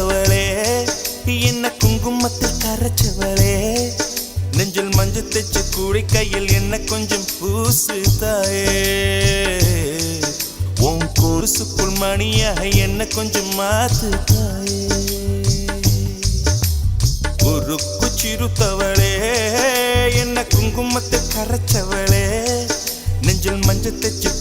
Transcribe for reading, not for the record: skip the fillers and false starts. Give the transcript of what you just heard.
சிறுத்தவளே என்ன குங்குமத்தில் கரைச்சவளே நெஞ்சில் மஞ்சள் தைச்சு கூடி கையில் என்ன கொஞ்சம் பூசு தாயே உன் கொலுசுக்குள் மணியாக என்ன கொஞ்சம் மாத்து தாயே குறுக்கு சிறுத்தவளே என்ன குங்குமத்தில் கரைச்சவளே நெஞ்சில் மஞ்சள் தைச்சு